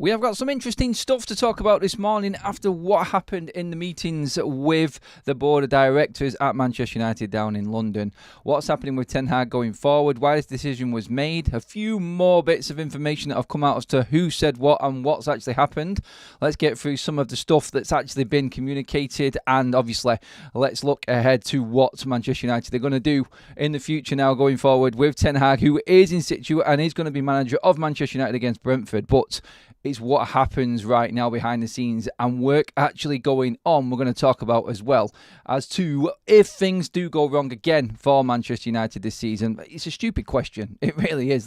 We have got some interesting stuff to talk about this morning after what happened in the meetings with the board of directors at Manchester United down in London. What's happening with Ten Hag going forward, why this decision was made, a few more bits of information that have come out as to who said what and what's actually happened. Let's get through some of the stuff that's actually been communicated, and obviously let's look ahead to what Manchester United are going to do in the future now going forward with Ten Hag, who is in situ and is going to be manager of Manchester United against Brentford. But it's what happens right now behind the scenes and work actually going on we're going to talk about as well as to if things do go wrong again for Manchester United this season. It's a stupid question. It really is.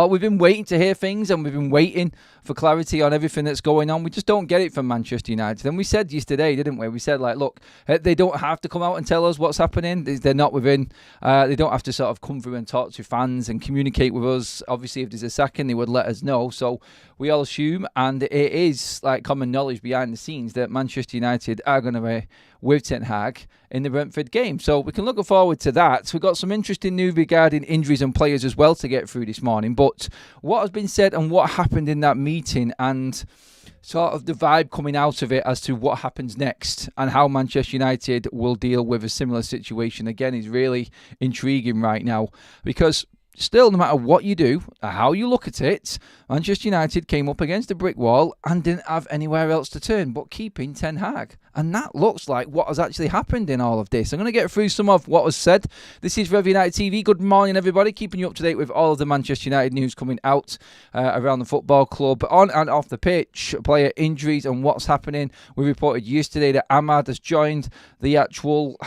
We've been waiting to hear things and we've been waiting for clarity on everything that's going on. We just don't get it from Manchester United. And we said yesterday, didn't we? We said, look, they don't have to come out and tell us what's happening. They're not within. They don't have to sort of come through and talk to fans and communicate with us. Obviously, if there's a second, they would let us know. So we all assume, and it is common knowledge behind the scenes, that Manchester United are going to be with Ten Hag in the Brentford game. So we can look forward to that. We've got some interesting news regarding injuries and players as well to get through this morning. But what has been said and what happened in that meeting and sort of the vibe coming out of it as to what happens next and how Manchester United will deal with a similar situation again is really intriguing right now, because still, no matter what you do, or how you look at it, Manchester United came up against a brick wall and didn't have anywhere else to turn but keeping Ten Hag. And that looks like what has actually happened in all of this. I'm going to get through some of what was said. This is Weve United TV. Good morning, everybody. Keeping you up to date with all of the Manchester United news coming out around the football club, on and off the pitch, player injuries and what's happening. We reported yesterday that Ahmad has joined the actual,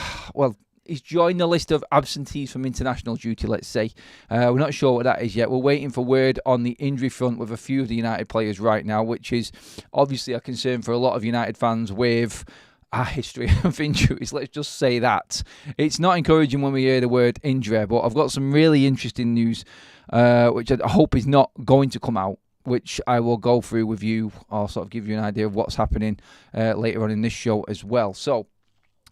he's joined the list of absentees from international duty, let's say. We're not sure what that is yet. We're waiting for word on the injury front with a few of the United players right now, which is obviously a concern for a lot of United fans with a history of injuries. Let's just say that. It's not encouraging when we hear the word injury, but I've got some really interesting news, which I hope is not going to come out, which I will go through with you, or sort of give you an idea of what's happening later on in this show as well. So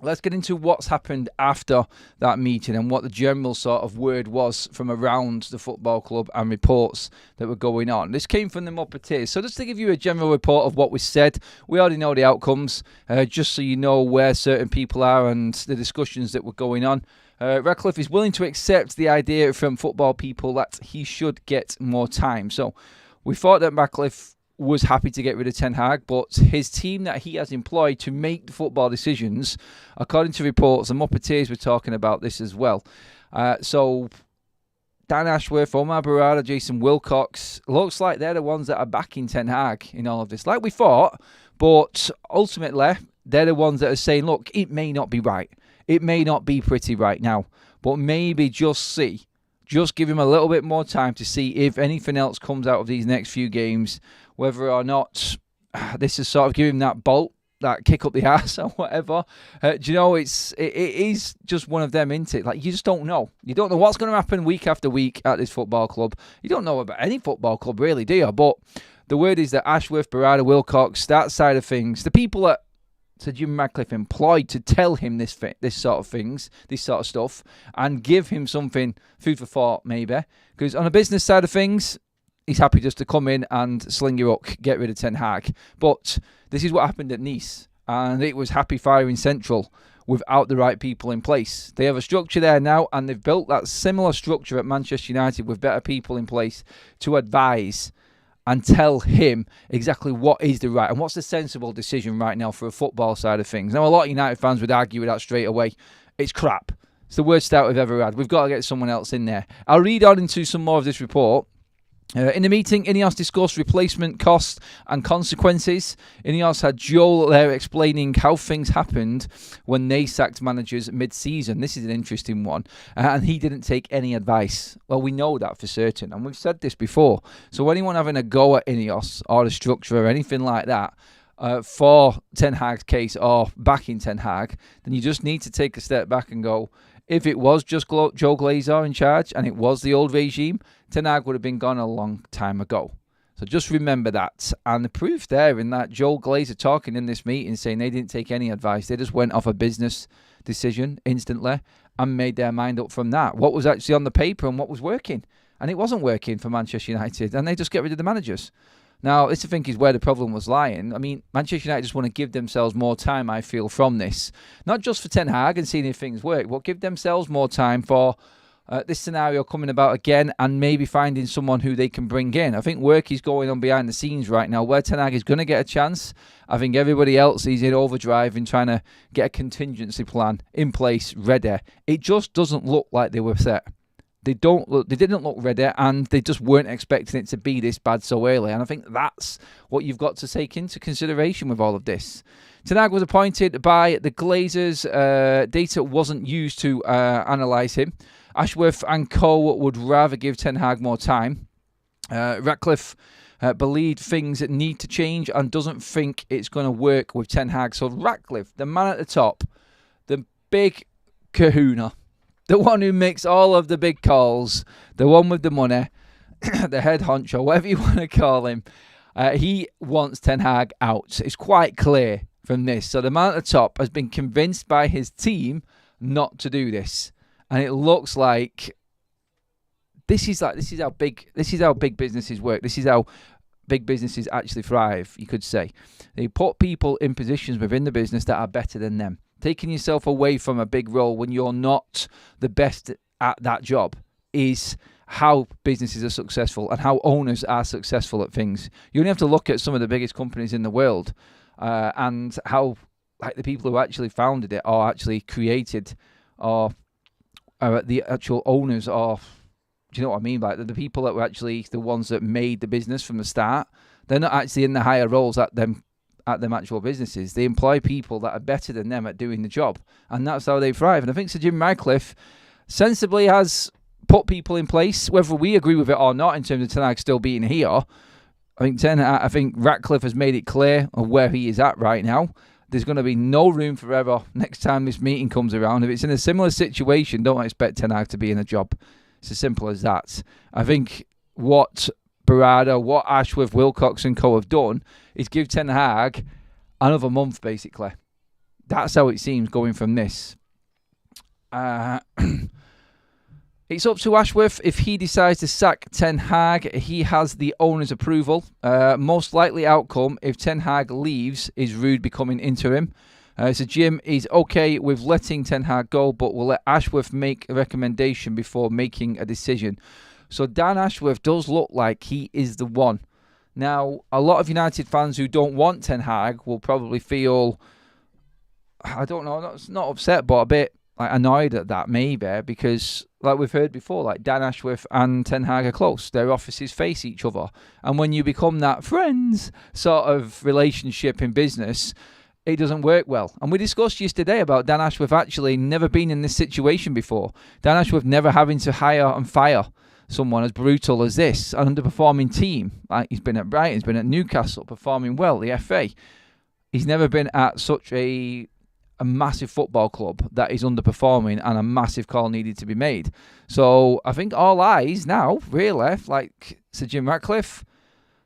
let's get into what's happened after that meeting and what the general sort of word was from around the football club and reports that were going on. This came from the Muppeteers. So just to give you a general report of what was said, we already know the outcomes, just so you know where certain people are and the discussions that were going on. Ratcliffe is willing to accept the idea from football people that he should get more time. So we thought that Ratcliffe was happy to get rid of Ten Hag, but his team that he has employed to make the football decisions, according to reports, the Muppeteers were talking about this as well. So Dan Ashworth, Omar Barada, Jason Wilcox, looks like they're the ones that are backing Ten Hag in all of this, like we thought, but ultimately they're the ones that are saying, look, it may not be right. It may not be pretty right now, but maybe just give him a little bit more time to see if anything else comes out of these next few games, whether or not this is sort of giving him that bolt, that kick up the arse or whatever. Do you know, it is just one of them, isn't it? You just don't know. You don't know what's going to happen week after week at this football club. You don't know about any football club, really, do you? But the word is that Ashworth, Barada, Wilcox, that side of things, the people that Sir Jim Ratcliffe employed to tell him this sort of things, this sort of stuff, and give him something, food for thought maybe. Because on a business side of things, he's happy just to come in and sling your hook, get rid of Ten Hag. But this is what happened at Nice, and it was happy firing central without the right people in place. They have a structure there now, and they've built that similar structure at Manchester United with better people in place to advise and tell him exactly what is the right and what's the sensible decision right now for a football side of things. Now, a lot of United fans would argue with that straight away. It's crap. It's the worst start we've ever had. We've got to get someone else in there. I'll read on into some more of this report. In the meeting, Ineos discussed replacement costs and consequences. Ineos had Joel there explaining how things happened when they sacked managers mid-season. This is an interesting one. And he didn't take any advice. Well, we know that for certain, and we've said this before. So anyone having a go at Ineos or the structure or anything like that, for Ten Hag's case or backing Ten Hag, then you just need to take a step back and go, if it was just Joe Glazer in charge and it was the old regime, Ten Hag would have been gone a long time ago. So just remember that. And the proof there in that Joe Glazer talking in this meeting saying they didn't take any advice. They just went off a business decision instantly and made their mind up from that. What was actually on the paper and what was working. And it wasn't working for Manchester United. And they just get rid of the managers. Now, this I think is where the problem was lying. I mean, Manchester United just want to give themselves more time, I feel, from this. Not just for Ten Hag and seeing if things work, but give themselves more time for this scenario coming about again and maybe finding someone who they can bring in. I think work is going on behind the scenes right now where Ten Hag is going to get a chance. I think everybody else is in overdrive and trying to get a contingency plan in place, ready. It just doesn't look like they were set. They didn't look ready, and they just weren't expecting it to be this bad so early. And I think that's what you've got to take into consideration with all of this. Ten Hag was appointed by the Glazers. Data wasn't used to analyse him. Ashworth and co would rather give Ten Hag more time. Ratcliffe believed things need to change and doesn't think it's going to work with Ten Hag. So Ratcliffe, the man at the top, the big kahuna, the one who makes all of the big calls, the one with the money, the head honcho, whatever you want to call him, he wants Ten Hag out. It's quite clear from this. So the man at the top has been convinced by his team not to do this, and it looks like this is how big businesses work. This is how big businesses actually thrive, you could say. They put people in positions within the business that are better than them. Taking yourself away from a big role when you're not the best at that job is how businesses are successful and how owners are successful at things. You only have to look at some of the biggest companies in the world and how the people who actually founded it or actually created or are the actual owners or, do you know what I mean? Like the people that were actually the ones that made the business from the start, they're not actually in the higher roles at them actual businesses. They employ people that are better than them at doing the job, and that's how they thrive. And I think Sir Jim Ratcliffe sensibly has put people in place, whether we agree with it or not, in terms of Ten Hag still being here. I think Ratcliffe has made it clear of where he is at right now. There's going to be no room for error next time this meeting comes around. If it's in a similar situation, don't expect Ten Hag to be in a job. It's as simple as that. I think what Barada, what Ashworth, Wilcox and co have done is give Ten Hag another month, basically. That's how it seems going from this. It's up to Ashworth. If he decides to sack Ten Hag, he has the owner's approval. Most likely outcome, if Ten Hag leaves, is Ruud becoming interim. So Jim is okay with letting Ten Hag go, but will let Ashworth make a recommendation before making a decision. So Dan Ashworth does look like he is the one. Now, a lot of United fans who don't want Ten Hag will probably feel, I don't know, not upset, but a bit annoyed at that maybe, because like we've heard before, like Dan Ashworth and Ten Hag are close. Their offices face each other. And when you become that friends sort of relationship in business, it doesn't work well. And we discussed yesterday about Dan Ashworth actually never been in this situation before. Dan Ashworth never having to hire and fire someone as brutal as this, an underperforming team. Like he's been at Brighton, he's been at Newcastle, performing well, the FA. He's never been at such a massive football club that is underperforming and a massive call needed to be made. So I think all eyes now, really, like Sir Jim Ratcliffe,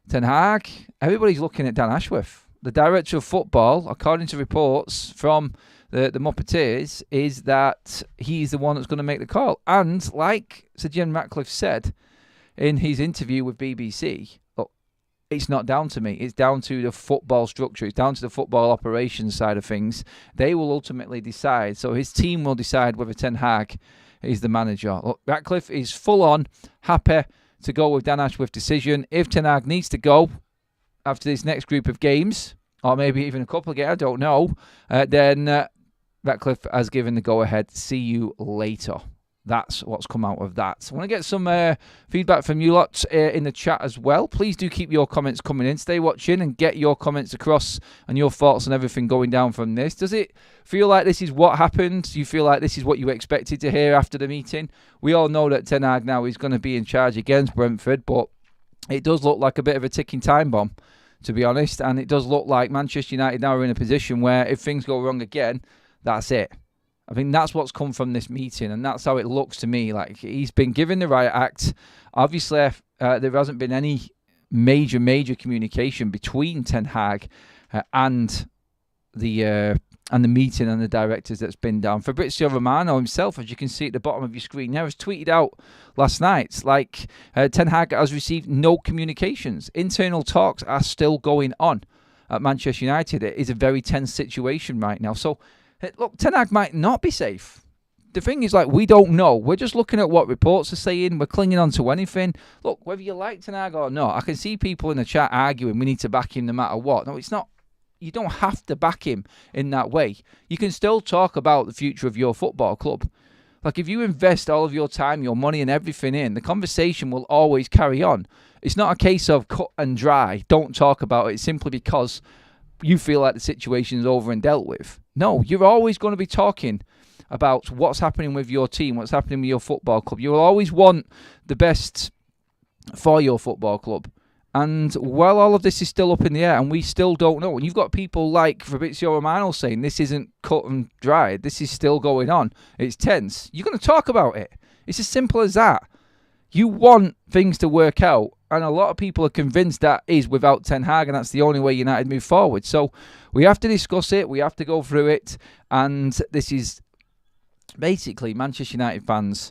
Ten Hag, everybody's looking at Dan Ashworth. The director of football, according to reports from the Muppeteers, is that he's the one that's going to make the call. And like Sir Jim Ratcliffe said in his interview with BBC, it's not down to me. It's down to the football structure. It's down to the football operations side of things. They will ultimately decide. So his team will decide whether Ten Hag is the manager. Look, Ratcliffe is full on happy to go with Dan Ashworth's decision. If Ten Hag needs to go after this next group of games, or maybe even a couple of games, I don't know, then Ratcliffe has given the go-ahead. See you later. That's what's come out of that. I want to get some feedback from you lot in the chat as well. Please do keep your comments coming in. Stay watching and get your comments across and your thoughts on everything going down from this. Does it feel like this is what happened? Do you feel like this is what you expected to hear after the meeting? We all know that Ten Hag now is going to be in charge against Brentford, but it does look like a bit of a ticking time bomb, to be honest. And it does look like Manchester United now are in a position where if things go wrong again, that's it. I think that's what's come from this meeting, and that's how it looks to me. Like, he's been given the right act. Obviously, there hasn't been any major communication between Ten Hag and the meeting and the directors that's been down. Fabrizio Romano himself, as you can see at the bottom of your screen there, has tweeted out last night, like, Ten Hag has received no communications. Internal talks are still going on at Manchester United. It is a very tense situation right now. So, look, Ten Hag might not be safe. The thing is, like, we don't know. We're just looking at what reports are saying. We're clinging on to anything. Look, whether you like Ten Hag or not, I can see people in the chat arguing we need to back him no matter what. No, it's not. You don't have to back him in that way. You can still talk about the future of your football club. Like, if you invest all of your time, your money and everything in, the conversation will always carry on. It's not a case of cut and dry, don't talk about it simply because you feel like the situation is over and dealt with. No, you're always going to be talking about what's happening with your team, what's happening with your football club. You will always want the best for your football club. And while all of this is still up in the air and we still don't know, and you've got people like Fabrizio Romano saying this isn't cut and dried, this is still going on, it's tense, you're going to talk about it. It's as simple as that. You want things to work out, and a lot of people are convinced that is without Ten Hag, and that's the only way United move forward. So we have to discuss it, we have to go through it, and this is basically Manchester United fans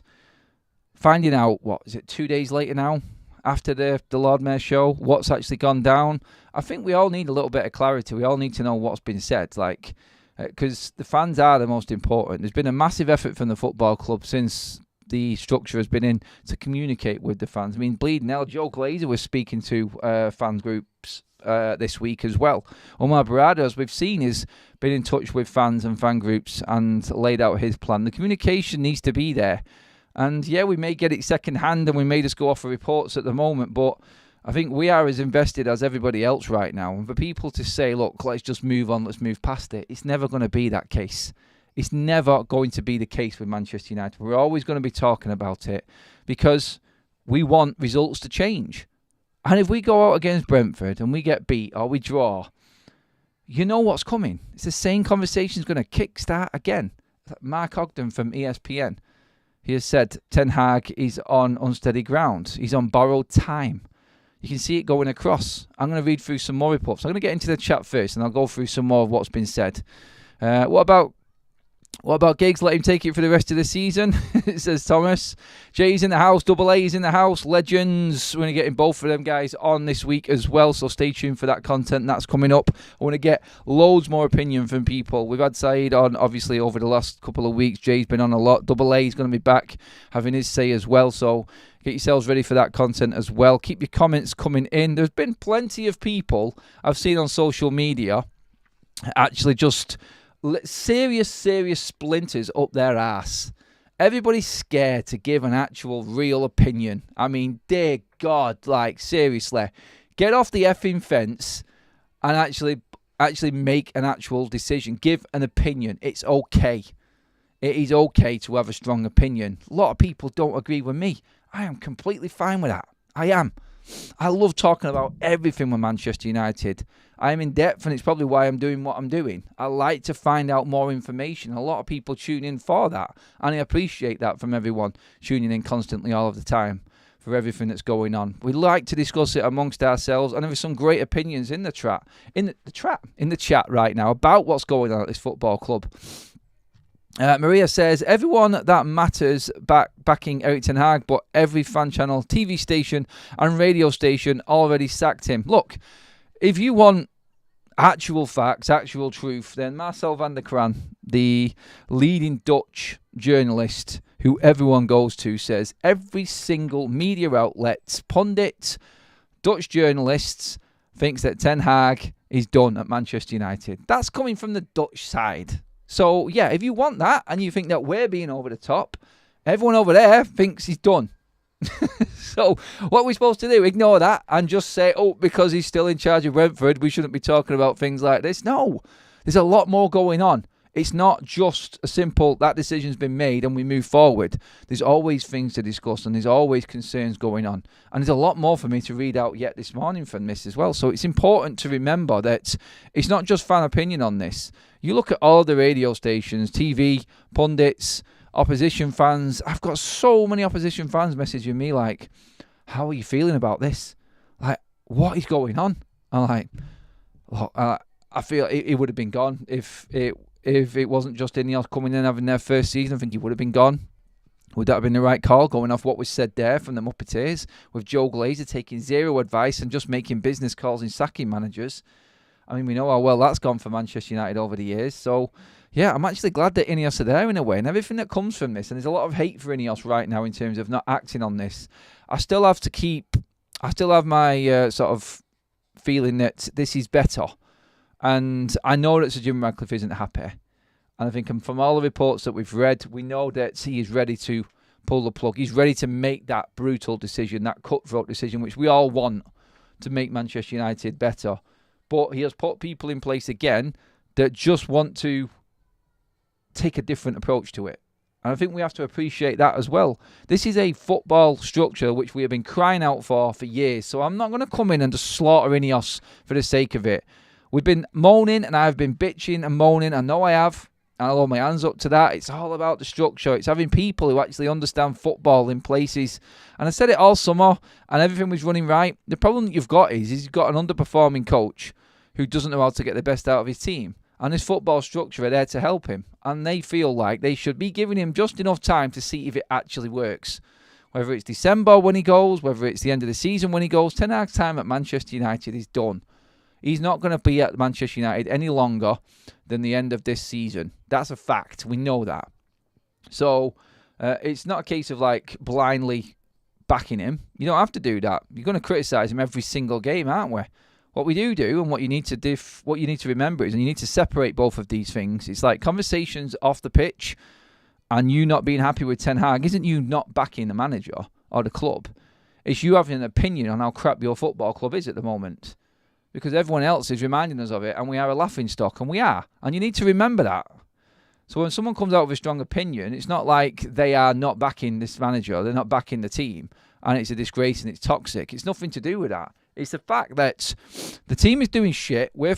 finding out, 2 days later now, after the Lord Mayor show, what's actually gone down. I think we all need a little bit of clarity. We all need to know what's been said, like, because the fans are the most important. There's been a massive effort from the football club since the structure has been in to communicate with the fans. I mean, bleeding hell, Joe Glazer was speaking to fan groups this week as well. Omar Barada, as we've seen, has been in touch with fans and fan groups and laid out his plan. The communication needs to be there. And yeah, we may get it second hand and we may just go off of reports at the moment, but I think we are as invested as everybody else right now. And for people to say, look, let's just move on, let's move past it, it's never going to be that case. It's never going to be the case with Manchester United. We're always going to be talking about it because we want results to change. And if we go out against Brentford and we get beat or we draw, you know what's coming. It's the same conversation is going to kickstart again. Mark Ogden from ESPN, he has said Ten Hag is on unsteady ground. He's on borrowed time. You can see it going across. I'm going to read through some more reports. I'm going to get into the chat first, and I'll go through some more of what's been said. What about Giggs? Let him take it for the rest of the season, says Thomas. Jay's in the house. Double A's in the house. Legends. We're going to get both of them guys on this week as well, so stay tuned for that content. That's coming up. I want to get loads more opinion from people. We've had Saeed on, obviously, over the last couple of weeks. Jay's been on a lot. Double A's going to be back, having his say as well, so get yourselves ready for that content as well. Keep your comments coming in. There's been plenty of people I've seen on social media actually just serious splinters up their ass. Everybody's scared to give an actual real opinion. I mean, dear God, like, seriously, get off the effing fence and actually make an actual decision. Give an opinion. It's okay. It is okay to have a strong opinion. A lot of people don't agree with me. I am completely fine with that. I am. I love talking about everything with Manchester United. I'm in depth, and it's probably why I'm doing what I'm doing. I like to find out more information. A lot of people tune in for that, and I appreciate that from everyone tuning in constantly all of the time for everything that's going on. We like to discuss it amongst ourselves, and there are some great opinions in the chat right now about what's going on at this football club. Maria says, everyone that matters backing Erik Ten Hag, but every fan channel, TV station and radio station already sacked him. Look, if you want actual facts, actual truth, then Marcel van der Kraan, the leading Dutch journalist who everyone goes to, says every single media outlet, pundit, Dutch journalists thinks that Ten Hag is done at Manchester United. That's coming from the Dutch side. So, yeah, if you want that and you think that we're being over the top, everyone over there thinks he's done. So, what are we supposed to do? Ignore that and just say, oh, because he's still in charge of Brentford, we shouldn't be talking about things like this. No, there's a lot more going on. It's not just a simple, that decision's been made and we move forward. There's always things to discuss and there's always concerns going on. And there's a lot more for me to read out yet this morning from this as well. So it's important to remember that it's not just fan opinion on this. You look at all the radio stations, TV, pundits, opposition fans. I've got so many opposition fans messaging me like, how are you feeling about this? Like, what is going on? I'm like, look, I feel it would have been gone if it wasn't just Ineos coming in having their first season. I think he would have been gone. Would that have been the right call, going off what was said there from the Muppeteers, with Joe Glazer taking zero advice and just making business calls and sacking managers? I mean, we know how well that's gone for Manchester United over the years. So, yeah, I'm actually glad that Ineos are there in a way, and everything that comes from this. And there's a lot of hate for Ineos right now in terms of not acting on this. I still have my sort of feeling that this is better. And I know that Sir Jim Ratcliffe isn't happy. And I think from all the reports that we've read, we know that he is ready to pull the plug. He's ready to make that brutal decision, that cutthroat decision, which we all want to make Manchester United better. But he has put people in place again that just want to take a different approach to it. And I think we have to appreciate that as well. This is a football structure which we have been crying out for years. So I'm not going to come in and just slaughter Ineos for the sake of it. We've been moaning and I've been bitching and moaning. I know I have. And I'll hold my hands up to that. It's all about the structure. It's having people who actually understand football in places. And I said it all summer and everything was running right. The problem that you've got is you've got an underperforming coach who doesn't know how to get the best out of his team. And this football structure are there to help him. And they feel like they should be giving him just enough time to see if it actually works. Whether it's December when he goes, whether it's the end of the season when he goes, Ten Hag's time at Manchester United is done. He's not going to be at Manchester United any longer than the end of this season. That's a fact. We know that. So it's not a case of like blindly backing him. You don't have to do that. You're going to criticise him every single game, aren't we? What we do and what you need to remember is, and you need to separate both of these things. It's like conversations off the pitch and you not being happy with Ten Hag isn't you not backing the manager or the club. It's you having an opinion on how crap your football club is at the moment. Because everyone else is reminding us of it and we are a laughingstock, and we are. And you need to remember that. So when someone comes out with a strong opinion, it's not like they are not backing this manager, they're not backing the team, and it's a disgrace and it's toxic. It's nothing to do with that. It's the fact that the team is doing shit. We're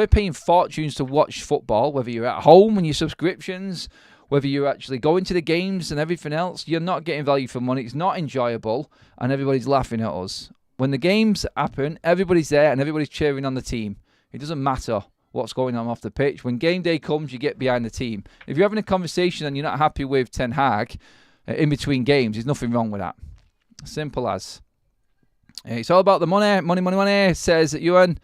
paying fortunes to watch football, whether you're at home and your subscriptions, whether you're actually going to the games and everything else. You're not getting value for money. It's not enjoyable, and everybody's laughing at us. When the games happen, everybody's there and everybody's cheering on the team. It doesn't matter what's going on off the pitch. When game day comes, you get behind the team. If you're having a conversation and you're not happy with Ten Hag in between games, there's nothing wrong with that. Simple as. It's all about the money. Money, says Ewan.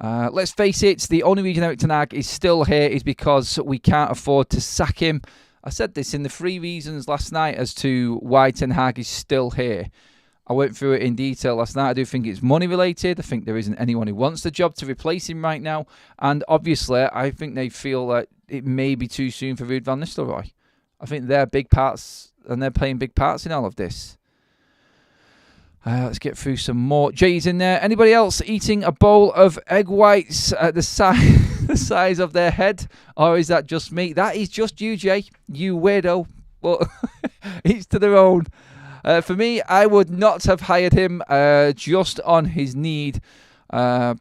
Let's face it, the only reason Erik Ten Hag is still here is because we can't afford to sack him. I said this in the 3 reasons last night as to why Ten Hag is still here. I went through it in detail last night. I do think it's money related. I think there isn't anyone who wants the job to replace him right now. And obviously, I think they feel that it may be too soon for Ruud van Nistelrooy. I think they're big parts, and they're playing big parts in all of this. Let's get through some more. Jay's in there. Anybody else eating a bowl of egg whites at the size of their head? Or is that just me? That is just you, Jay. You weirdo. Well, each to their own. For me, I would not have hired him just on his need to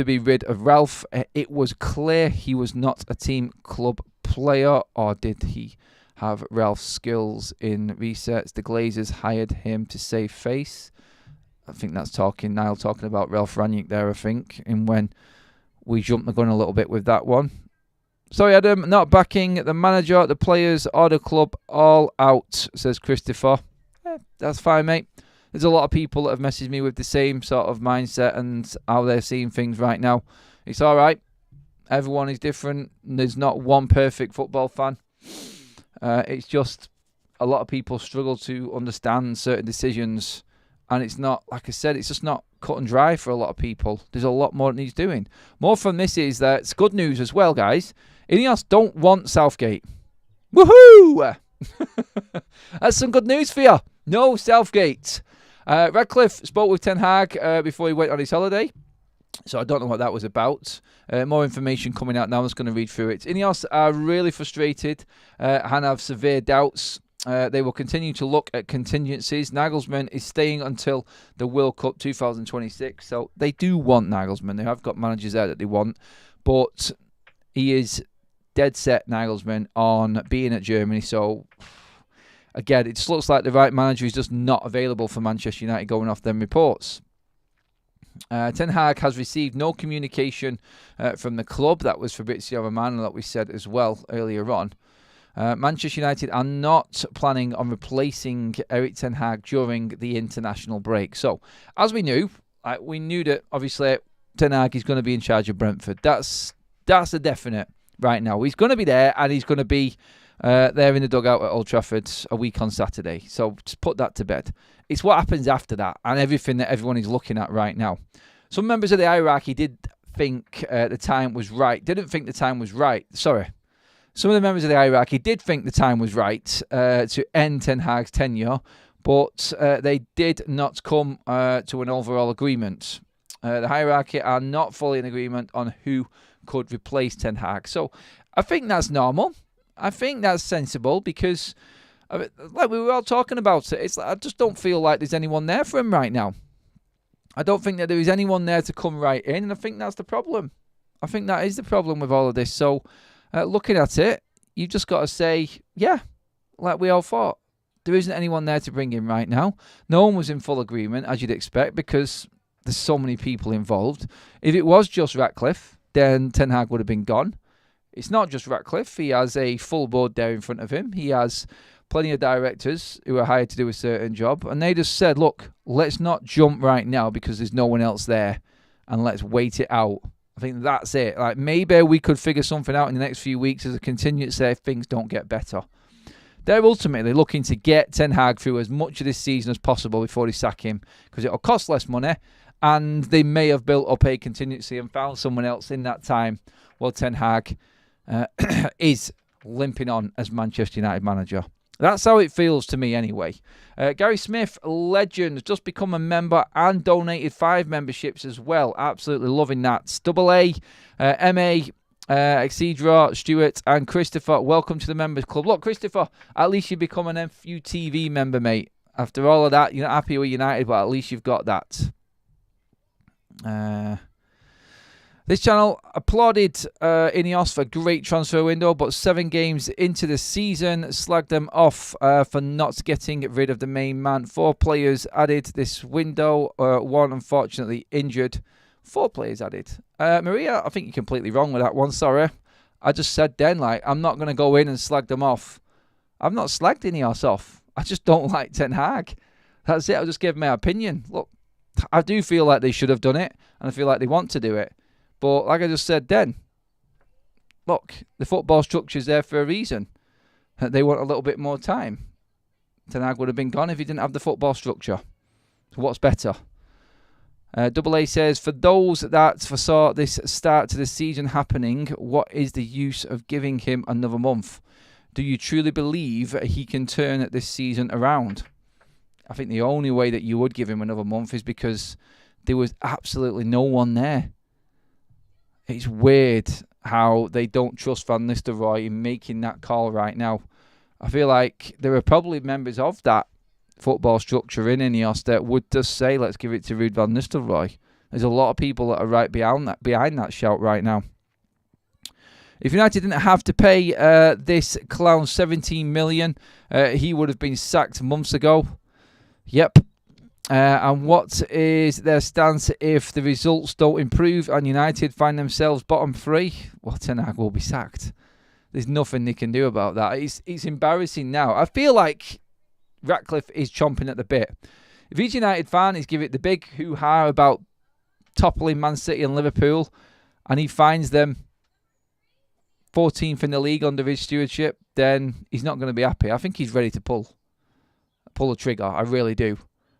be rid of Ralph. It was clear he was not a team club player, or did he have Ralph's skills in resets? The Glazers hired him to save face. I think that's Niall talking about Ralph Rangnick there, I think, and when we jumped the gun a little bit with that one. Sorry, Adam, not backing the manager, the players, or the club all out, says Christopher. That's fine, mate. There's a lot of people that have messaged me with the same sort of mindset and how they're seeing things right now. It's all right. Everyone is different. There's not one perfect football fan. It's just a lot of people struggle to understand certain decisions. And it's not, like I said, it's just not cut and dry for a lot of people. There's a lot more that needs doing. More from this is that it's good news as well, guys. Ineos don't want Southgate. Woohoo! That's some good news for you. No Southgate. Ratcliffe spoke with Ten Hag before he went on his holiday. So I don't know what that was about. More information coming out now. I'm just going to read through it. Ineos are really frustrated and have severe doubts. They will continue to look at contingencies. Nagelsmann is staying until the World Cup 2026. So they do want Nagelsmann. They have got managers there that they want. But he is dead set, Nagelsmann, on being at Germany. So again, it just looks like the right manager is just not available for Manchester United going off them reports. Ten Hag has received no communication from the club. That was Fabrizio Romano that we said as well earlier on. Manchester United are not planning on replacing Erik Ten Hag during the international break. So, as we knew that obviously Ten Hag is going to be in charge of Brentford. That's a definite right now. He's going to be there, and he's going to be there in the dugout at Old Trafford a week on Saturday. So just put that to bed. It's what happens after that and everything that everyone is looking at right now. Some members of the hierarchy didn't think the time was right. Sorry. Some of the members of the hierarchy did think the time was right to end Ten Hag's tenure, but they did not come to an overall agreement. The hierarchy are not fully in agreement on who could replace Ten Hag. So I think that's normal. I think that's sensible because, like we were all talking about it, I just don't feel like there's anyone there for him right now. I don't think that there is anyone there to come right in, and I think that's the problem. I think that is the problem with all of this. So, looking at it, you've just got to say, yeah, like we all thought. There isn't anyone there to bring in right now. No one was in full agreement, as you'd expect, because there's so many people involved. If it was just Ratcliffe, then Ten Hag would have been gone. It's not just Ratcliffe. He has a full board there in front of him. He has plenty of directors who are hired to do a certain job. And they just said, look, let's not jump right now because there's no one else there. And let's wait it out. I think that's it. Like maybe we could figure something out in the next few weeks as a contingency if things don't get better. They're ultimately looking to get Ten Hag through as much of this season as possible before they sack him because it'll cost less money. And they may have built up a contingency and found someone else in that time while Ten Hag is limping on as Manchester United manager. That's how it feels to me anyway. Gary Smith, legend, has just become a member and donated 5 memberships as well. Absolutely loving that. AA, MA, Exedra, Stuart and Christopher, welcome to the members club. Look, Christopher, at least you become an FUTV member, mate. After all of that, you're not happy with United, but at least you've got that. This channel applauded Ineos for a great transfer window, but 7 games into the season, slagged them off for not getting rid of the main man. 4 players added this window, 1 unfortunately injured. 4 players added. Maria, I think you're completely wrong with that one, sorry. I just said then, I'm not going to go in and slag them off. I've not slagged Ineos off. I just don't like Ten Hag. That's it, I'll just give my opinion. Look, I do feel like they should have done it, and I feel like they want to do it. But like I just said then, look, the football structure's there for a reason. They want a little bit more time. Ten Hag would have been gone if he didn't have the football structure. So what's better? Double A says, for those that foresaw this start to the season happening, what is the use of giving him another month? Do you truly believe he can turn this season around? I think the only way that you would give him another month is because there was absolutely no one there. It's weird how they don't trust Van Nistelrooy in making that call right now. I feel like there are probably members of that football structure in Ineos that would just say, let's give it to Ruud Van Nistelrooy. There's a lot of people that are right behind that shout right now. If United didn't have to pay this clown 17 million, he would have been sacked months ago. Yep. And what is their stance if the results don't improve and United find themselves bottom 3? Well, Ten Hag will be sacked. There's nothing they can do about that. It's embarrassing now. I feel like Ratcliffe is chomping at the bit. If he's a United fan, he's giving it the big hoo-ha about toppling Man City and Liverpool, and he finds them 14th in the league under his stewardship, then he's not going to be happy. I think he's ready to pull the trigger. I really do.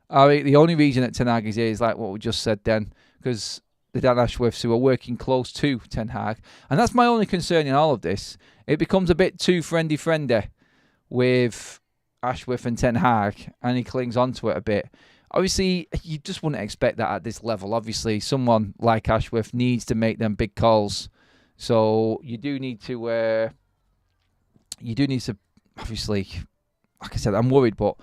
I mean, the only reason that Ten Hag is here is like what we just said then, because the Dan Ashworths who are working close to Ten Hag, and that's my only concern in all of this. It becomes a bit too friendly with Ashworth and Ten Hag, and he clings onto it a bit. Obviously, you just wouldn't expect that at this level. Obviously, someone like Ashworth needs to make them big calls, so you do need to. Obviously, like I said, I'm worried, but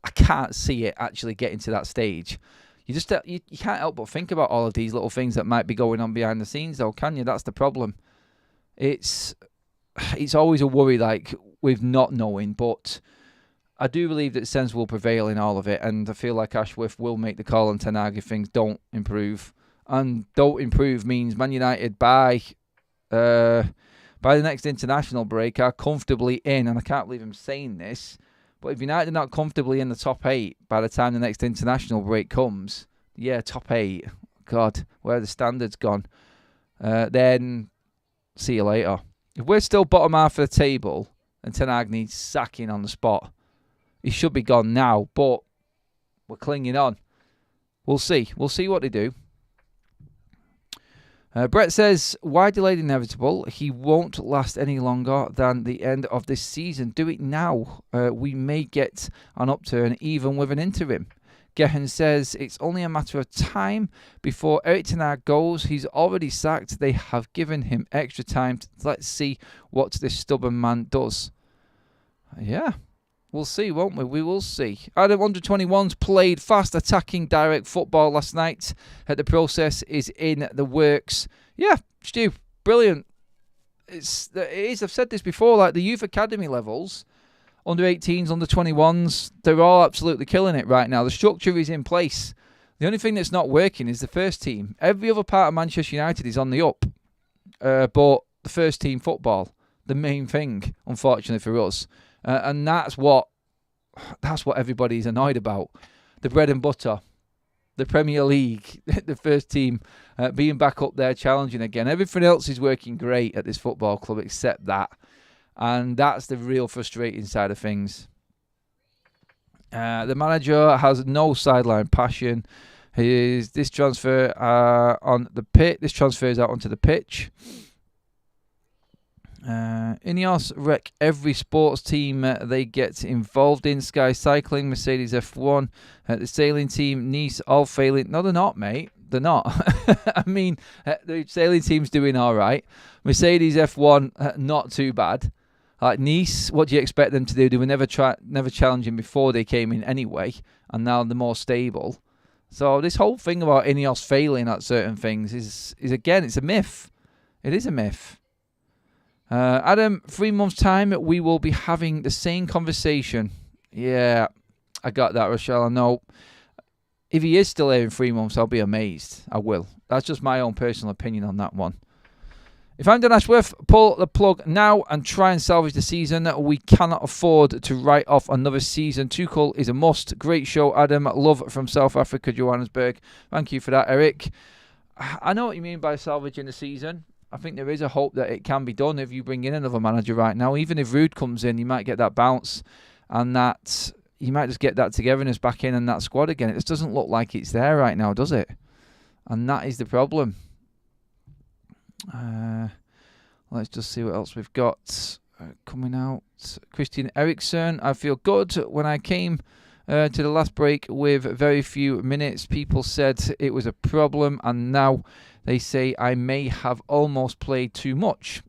I can't see it actually getting to that stage. You just you can't help but think about all of these little things that might be going on behind the scenes, though, can you? That's the problem. It's always a worry, like with not knowing, but I do believe that sense will prevail in all of it, and I feel like Ashworth will make the call on Ten Hag if things don't improve. And don't improve means Man United by the next international break are comfortably in, and I can't believe I'm saying this, but if United are not comfortably in the top 8 by the time the next international break comes, top 8, God, where are the standards gone? Then see you later. If we're still bottom half of the table and Ten Hag needs sacking on the spot, he should be gone now, but we're clinging on. We'll see. We'll see what they do. Brett says, why delay the inevitable? He won't last any longer than the end of this season. Do it now. We may get an upturn even with an interim. Gehan says, it's only a matter of time before Erik Ten Hag goes. He's already sacked. They have given him extra time. Let's see what this stubborn man does. Yeah. We'll see, won't we? We will see. Adam under-21s played fast, attacking, direct football last night. The process is in the works. Yeah, Stu, brilliant. It is. I've said this before. Like the youth academy levels, under-18s, under-21s, they're all absolutely killing it right now. The structure is in place. The only thing that's not working is the first team. Every other part of Manchester United is on the up, but the first team football, the main thing, unfortunately for us. And that's what everybody's annoyed about. The bread and butter, the Premier League, the first team being back up there challenging again. Everything else is working great at this football club except that. And that's the real frustrating side of things. The manager has no sideline passion. This transfer on the pitch. This transfer is out onto the pitch. Ineos wreck every sports team they get involved in. Sky Cycling, Mercedes F1, the sailing team, Nice, all failing. No, they're not, mate. They're not. I mean, the sailing team's doing all right. Mercedes F1, not too bad. Like Nice, what do you expect them to do? They were never challenging before they came in anyway, and now they're more stable. So this whole thing about Ineos failing at certain things is again, it's a myth. It is a myth. Adam, 3 months' time, we will be having the same conversation. Yeah, I got that, Rochelle. I know. If he is still here in 3 months, I'll be amazed. I will. That's just my own personal opinion on that one. If I'm Dan Ashworth, pull the plug now and try and salvage the season. We cannot afford to write off another season. Tuchel is a must. Great show, Adam. Love from South Africa, Johannesburg. Thank you for that, Eric. I know what you mean by salvaging the season. I think there is a hope that it can be done if you bring in another manager right now. Even if Ruud comes in, you might get that bounce and that you might just get that togetherness back in and that squad again. It just doesn't look like it's there right now, does it? And that is the problem. Let's just see what else we've got coming out. Christian Erikson, I feel good. When I came to the last break with very few minutes, people said it was a problem, and now they say I may have almost played too much.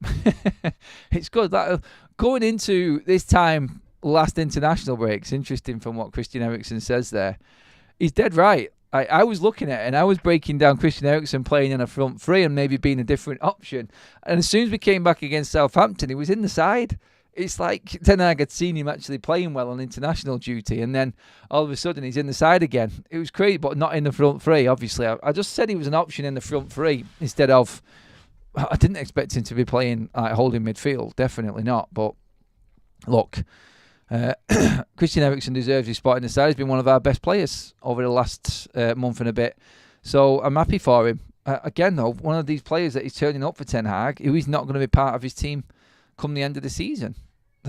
It's good. That going into this time, last international break, it's interesting from what Christian Erikson says there. He's dead right. I was looking at it and I was breaking down Christian Erikson playing in a front three and maybe being a different option. And as soon as we came back against Southampton, he was in the side. It's like Ten Hag had seen him actually playing well on international duty, and then all of a sudden he's in the side again. It was crazy, but not in the front three, obviously. I just said he was an option in the front three instead of... I didn't expect him to be playing holding midfield, definitely not. But look, Christian Erikson deserves his spot in the side. He's been one of our best players over the last month and a bit. So I'm happy for him. Again, though, one of these players that is turning up for Ten Hag, who is not going to be part of his team come the end of the season.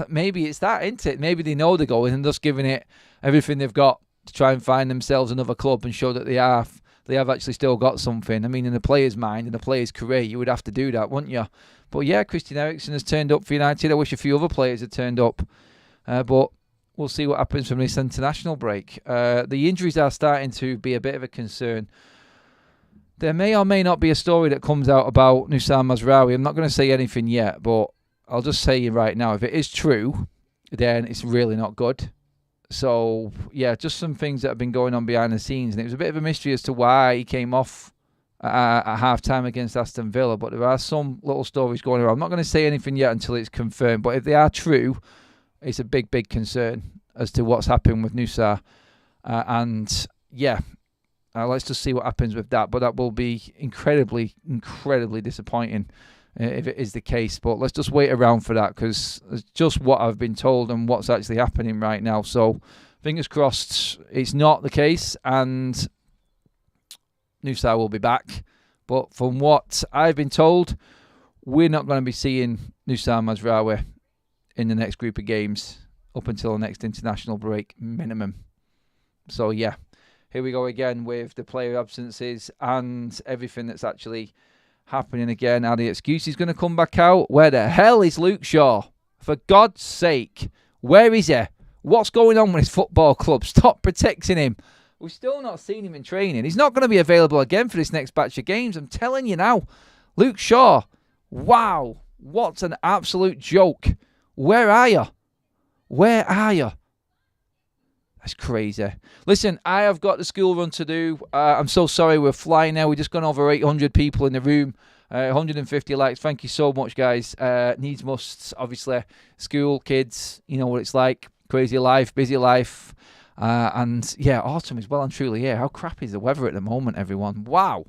Maybe it's that, isn't it? Maybe they know they're going and just giving it everything they've got to try and find themselves another club and show that they have actually still got something. I mean, in the player's mind, in the player's career, you would have to do that, wouldn't you? But yeah, Christian Erikson has turned up for United. I wish a few other players had turned up. But we'll see what happens from this international break. The injuries are starting to be a bit of a concern. There may or may not be a story that comes out about Nusam Mazraoui. I'm not going to say anything yet, but I'll just say right now, if it is true, then it's really not good. So, yeah, just some things that have been going on behind the scenes. And it was a bit of a mystery as to why he came off at half-time against Aston Villa. But there are some little stories going around. I'm not going to say anything yet until it's confirmed. But if they are true, it's a big, big concern. as to what's happened with Nusa. And yeah, let's just see what happens with that. But that will be incredibly, incredibly disappointing if it is the case. But let's just wait around for that, because it's just what I've been told and what's actually happening right now. So fingers crossed it's not the case and Nusa will be back. But from what I've been told, we're not going to be seeing Nusa Mazraoui in the next group of games up until the next international break minimum. So yeah, here we go again with the player absences and everything that's actually happening again. Now the excuse is going to come back out. Where the hell is Luke Shaw? For God's sake, where is he? What's going on with his football club? Stop protecting him. We've still not seen him in training. He's not going to be available again for this next batch of games. I'm telling you now. Luke Shaw, wow, what an absolute joke. Where are you? Where are you? That's crazy. Listen, I have got the school run to do. I'm so sorry we're flying now. We've just gone over 800 people in the room. 150 likes. Thank you so much, guys. Needs musts, obviously. School, kids, you know what it's like. Crazy life, busy life. And yeah, autumn is well and truly here. How crap is the weather at the moment, everyone? Wow.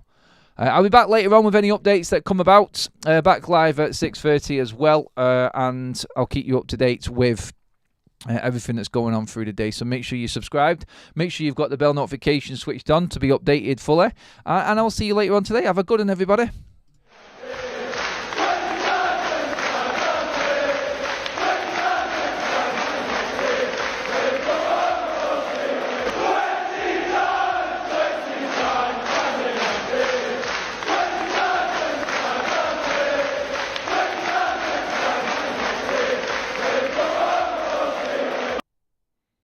I'll be back later on with any updates that come about. Back live at 6:30 as well. And I'll keep you up to date with everything that's going on through the day. So make sure you're subscribed. Make sure you've got the bell notification switched on to be updated fully. And I'll see you later on today. Have a good one, everybody.